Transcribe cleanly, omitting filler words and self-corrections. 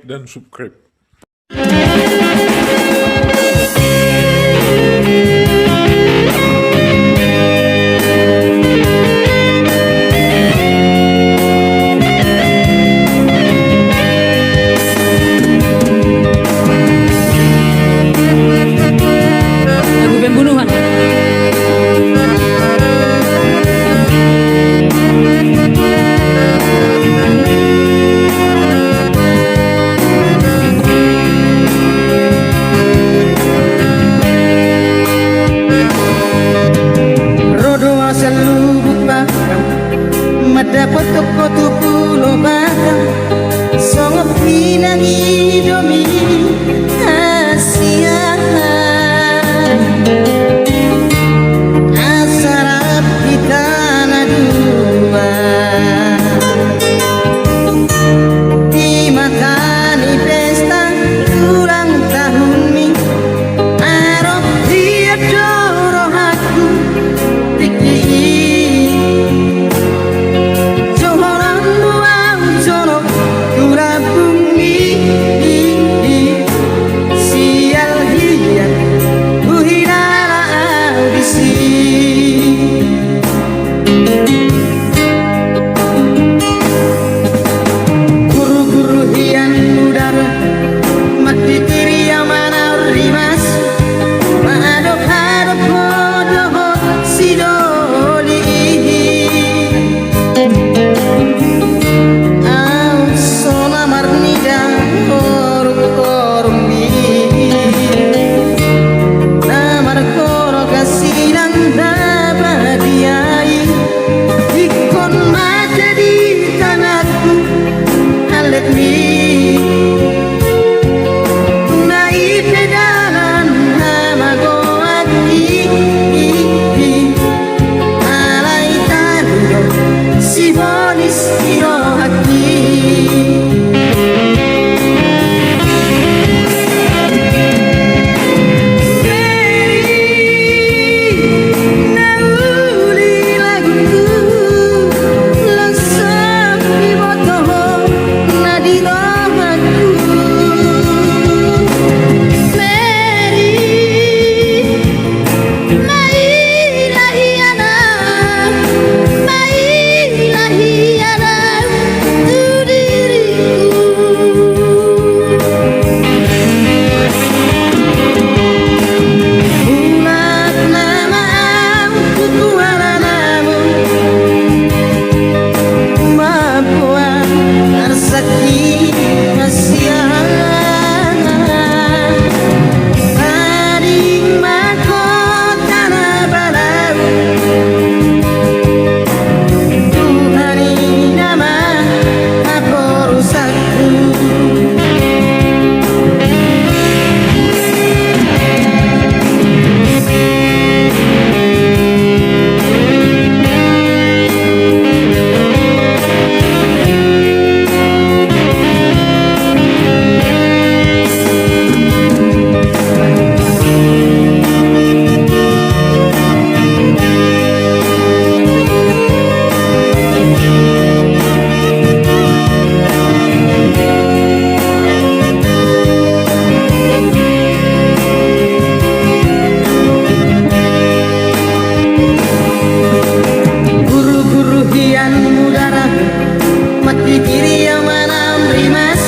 dan subscribe. Lagu pembunuhan. Rodo asal lubuk bakam Madapat toko pulau bakam Songop hinangi domi Asia Asarap di tanah dua Di mata ni pesta ulang tahun mi Arop dia doroh aku Johoran buang jono kurang bumi Sial hiat buhirara audisi Guru-guru hian udara mati tiri yang mana rimas Maadop-adop bodoh sidoli Au sona marnida korum-korumbi Namar koro kasinan dabadiai Ikon mata di tanahku Alet mi Tunai pedanan nama goati Alai tanudo si bonis iro hati Nauli laguku Langsung di botoho Nadino aku Mary Mailahiana Mailahiana Tu diriku Ulat nama aku namamu Mabuan arsaki kasihan Aring mahkota na balau Tuhani nama apa rusakku Guru-guru hian mudara mati kiri yang mana rimas